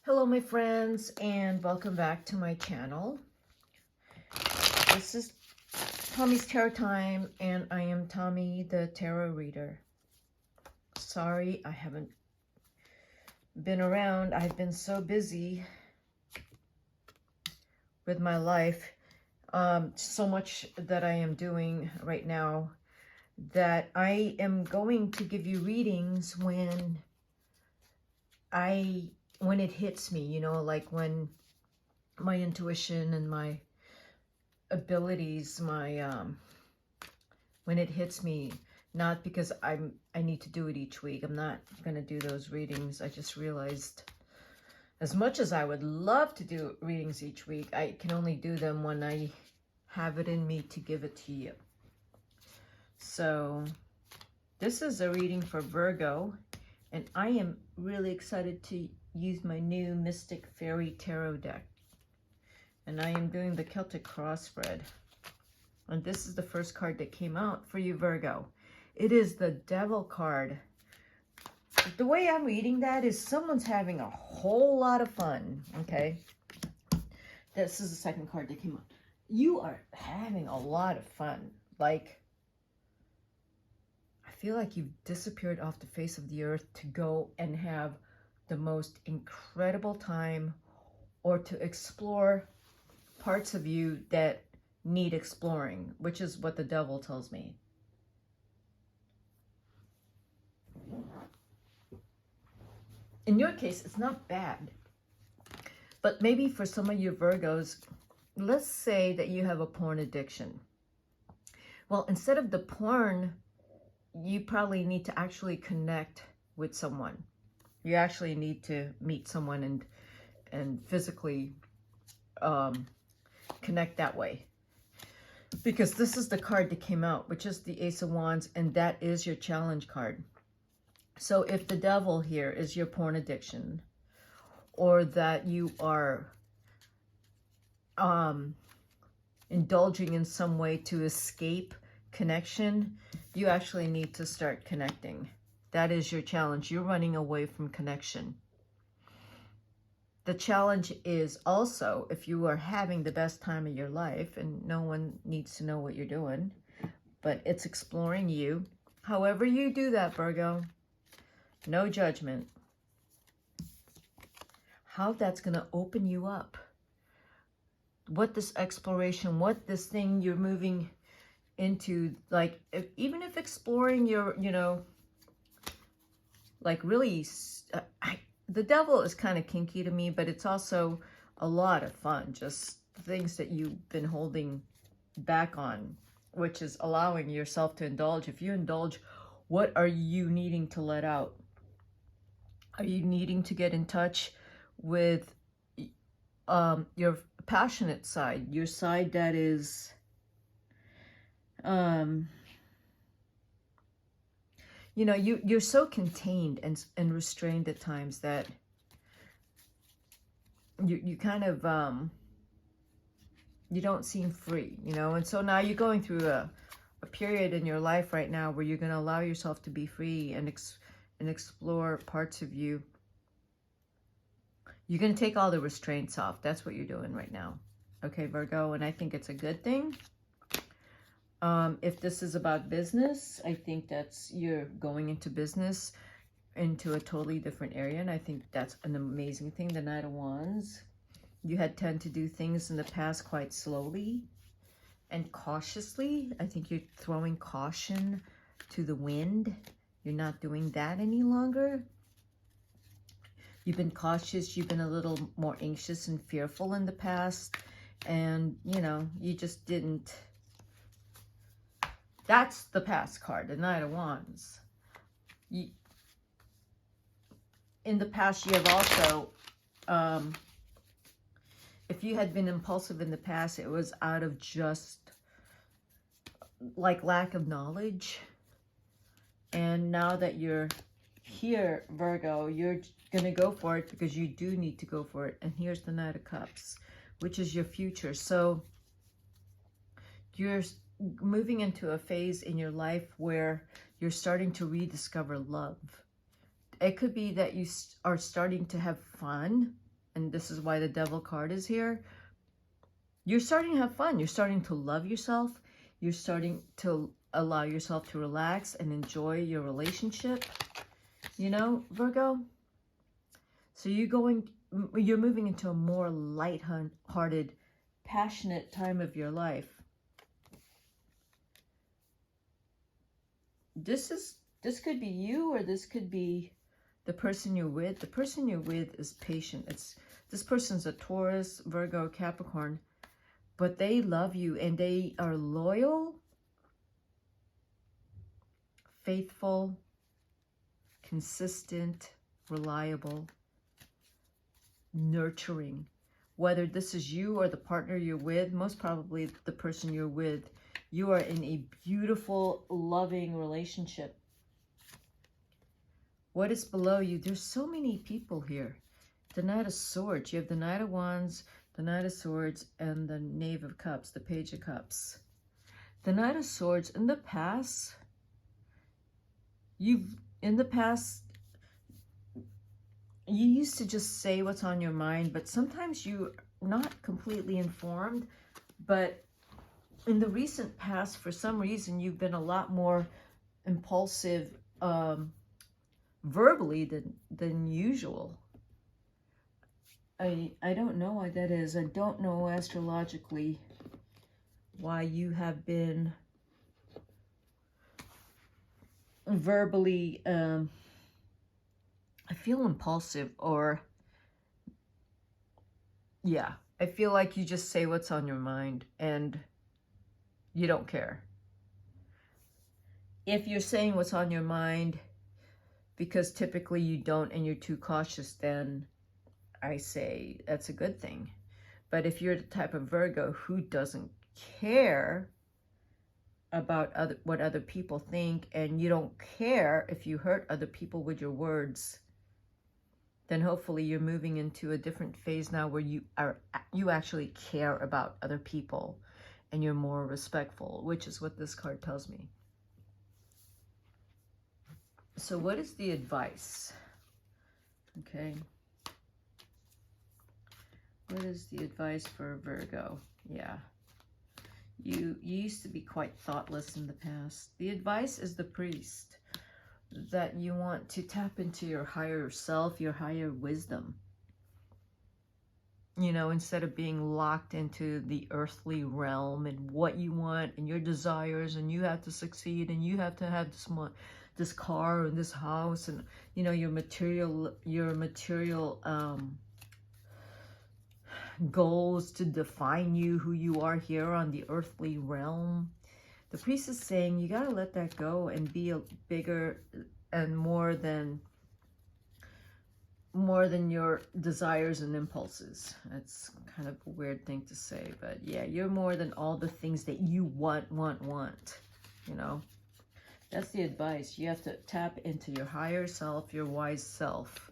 Hello my friends, and welcome back to my channel. This is Tommy's Tarot Time, and I am Tommy the Tarot Reader. Sorry I haven't been around. I've been so busy with my life. So much that I am doing right now that I am going to give you readings when it hits me, like when my intuition and my abilities, when it hits me, not because I need to do it each week. I'm not going to do those readings. I just realized, as much as I would love to do readings each week, I can only do them when I have it in me to give it to you. So this is a reading for Virgo, and I am really excited to use my new Mystic Fairy Tarot deck. And I am doing the Celtic crossbred. And this is the first card that came out for you, Virgo. It is the Devil card. The way I'm reading that is someone's having a whole lot of fun, okay? This is the second card that came out. You are having a lot of fun. Like, I feel like you've disappeared off the face of the earth to go and have the most incredible time, or to explore parts of you that need exploring, which is what the Devil tells me. In your case, it's not bad, but maybe for some of you Virgos, let's say that you have a porn addiction. Well, instead of the porn, you probably need to actually connect with someone. You actually need to meet someone and physically connect that way. Because this is the card that came out, which is the Ace of Wands, and that is your challenge card. So if the Devil here is your porn addiction, or that you are indulging in some way to escape connection, you actually need to start connecting. That is your challenge. You're running away from connection. The challenge is also, if you are having the best time of your life, and no one needs to know what you're doing, but it's exploring you. However you do that, Virgo, no judgment. How that's going to open you up. What this exploration, what this thing you're moving into, like, even if exploring your, like really, the Devil is kind of kinky to me, but it's also a lot of fun. Just things that you've been holding back on, which is allowing yourself to indulge. If you indulge, what are you needing to let out? Are you needing to get in touch with your passionate side, your side that is you're so contained and restrained at times that you kind of you don't seem free, and so now you're going through a period in your life right now where you're going to allow yourself to be free and explore parts of you. You're going to take all the restraints off. That's what you're doing right now, okay, Virgo? And I think it's a good thing. If this is about business, I think that's, you're going into business, into a totally different area, and I think that's an amazing thing. The Knight of Wands. You had tend to do things in the past quite slowly and cautiously. I think you're throwing caution to the wind. You're not doing that any longer. You've been cautious. You've been a little more anxious and fearful in the past, and you just didn't. That's the past card, the Knight of Wands. In the past, you have also, if you had been impulsive in the past, it was out of just like lack of knowledge. And now that you're here, Virgo, you're going to go for it because you do need to go for it. And here's the Knight of Cups, which is your future. So you're moving into a phase in your life where you're starting to rediscover love. It could be that you are starting to have fun and this is why the Devil card is here, you're starting to have fun. You're starting to love yourself. You're starting to allow yourself to relax and enjoy your relationship, you know, Virgo. So you're moving into a more light-hearted, passionate time of your life. This could be you, or this could be the person you're with. The person you're with is patient. This person's a Taurus, Virgo, Capricorn, but they love you and they are loyal, faithful, consistent, reliable, nurturing. Whether this is you or the partner you're with, most probably the person you're with, you are in a beautiful, loving relationship. What is below you? There's so many people here. The Knight of Swords. You have the Knight of Wands, the Knight of Swords, and the Knave of Cups, the Page of Cups. The Knight of Swords, in the past, you used to just say what's on your mind, but sometimes you're not completely informed. But in the recent past, for some reason, you've been a lot more impulsive verbally than usual. I don't know why that is. I don't know astrologically why you have been verbally, I feel impulsive, or yeah, I feel like you just say what's on your mind and you don't care. If you're saying what's on your mind because typically you don't and you're too cautious, then I say that's a good thing. But if you're the type of Virgo who doesn't care about what other people think, and you don't care if you hurt other people with your words, then hopefully you're moving into a different phase now where you actually care about other people and you're more respectful, which is what this card tells me. So what is the advice? Okay. What is the advice for Virgo? Yeah. You used to be quite thoughtless in the past. The advice is the Priest, that you want to tap into your higher self, your higher wisdom. You know, instead of being locked into the earthly realm and what you want and your desires, and you have to succeed and you have to have this car and this house, and you know, your material goals to define you, who you are here on the earthly realm. The Priest is saying you got to let that go and be a bigger and more than your desires and impulses. That's kind of a weird thing to say, but yeah, you're more than all the things that you want, you know. That's the advice. You have to tap into your higher self, your wise self.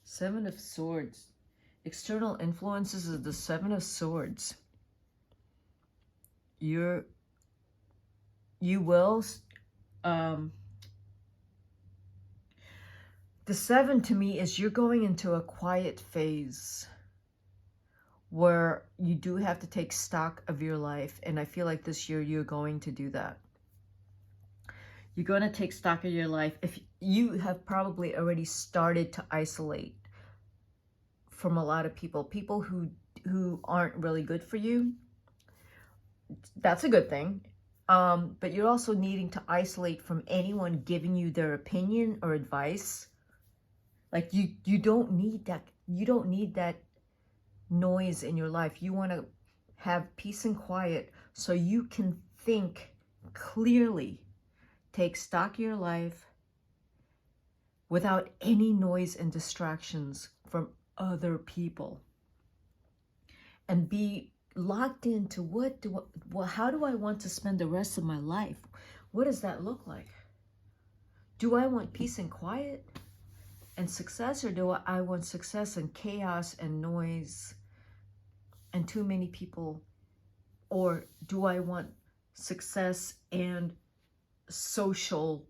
Seven of Swords. External influences is the Seven of Swords. You will the Seven to me is you're going into a quiet phase where you do have to take stock of your life, and I feel like this year you're going to do that. You're going to take stock of your life. If you have probably already started to isolate from a lot of people who aren't really good for you, that's a good thing. But you're also needing to isolate from anyone giving you their opinion or advice. Like you don't need that. You don't need that noise in your life. You want to have peace and quiet so you can think clearly, take stock of your life without any noise and distractions from other people, and be locked into how do I want to spend the rest of my life? What does that look like? Do I want peace and quiet and success, or do I want success and chaos and noise and too many people? Or do I want success and social,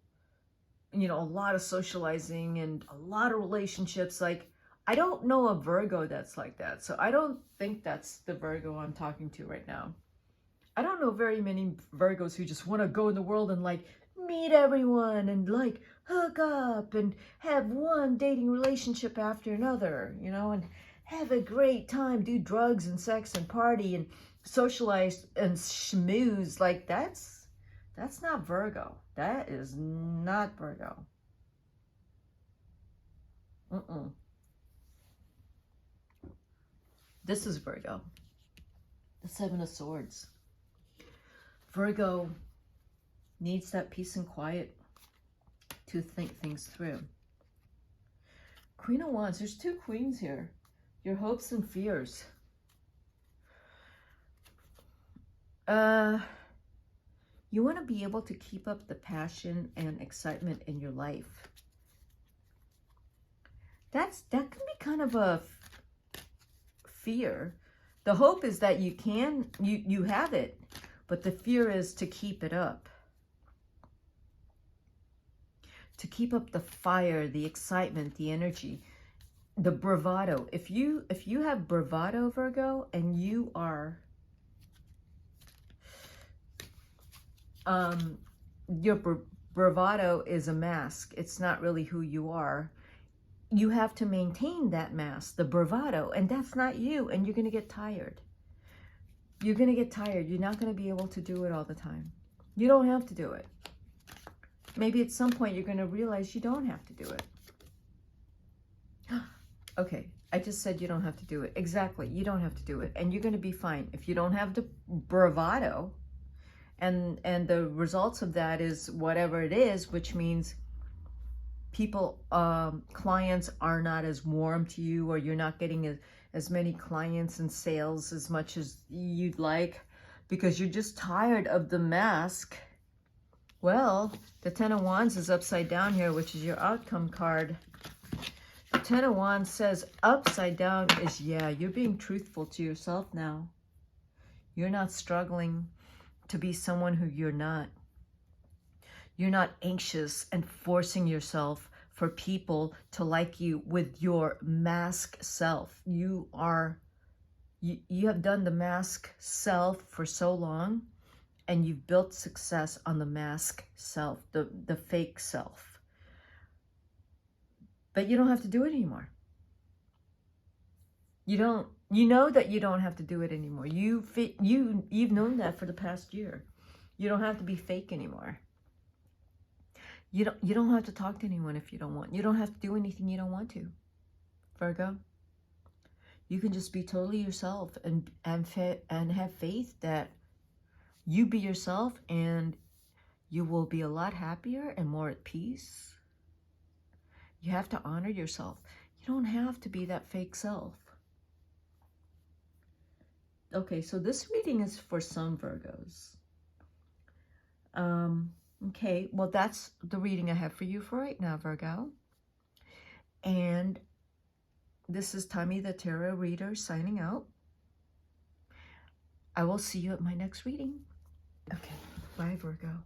you know, a lot of socializing and a lot of relationships? Like, I don't know a Virgo that's like that. So I don't think that's the Virgo I'm talking to right now. I don't know very many Virgos who just want to go in the world and like meet everyone and like hook up and have one dating relationship after another, you know, and have a great time, do drugs and sex and party and socialize and schmooze. Like that's not Virgo. That is not Virgo. This is Virgo. The Seven of Swords. Virgo needs that peace and quiet to think things through. Queen of Wands. There's two queens here. Your hopes and fears. You want to be able to keep up the passion and excitement in your life. That can be kind of a fear. The hope is that you have it, but the fear is to keep it up. To keep up the fire, the excitement, the energy, the bravado. If you have bravado, Virgo, and you are your bravado is a mask. It's not really who you are. You have to maintain that mask, the bravado, and that's not you, and you're going to get tired. You're going to get tired. You're not going to be able to do it all the time. You don't have to do it. Maybe at some point you're going to realize you don't have to do it. Okay, I just said you don't have to do it. Exactly, you don't have to do it, and you're going to be fine. If you don't have the bravado, and the results of that is whatever it is, which means people, clients are not as warm to you, or you're not getting as many clients and sales as much as you'd like because you're just tired of the mask. Well, the Ten of Wands is upside down here, which is your outcome card. The Ten of Wands says upside down is, yeah, you're being truthful to yourself now. You're not struggling to be someone who you're not. You're not anxious and forcing yourself for people to like you with your mask self. You have done the mask self for so long, and you've built success on the mask self, the fake self. But you don't have to do it anymore. You know that you don't have to do it anymore. You've known that for the past year. You don't have to be fake anymore. You don't have to talk to anyone if you don't want. You don't have to do anything you don't want to, Virgo. You can just be totally yourself and have faith that you be yourself and you will be a lot happier and more at peace. You have to honor yourself. You don't have to be that fake self. Okay, so this reading is for some Virgos. Okay, well, that's the reading I have for you for right now, Virgo. And this is Tommy the Tarot Reader signing out. I will see you at my next reading. Okay, bye, Virgo.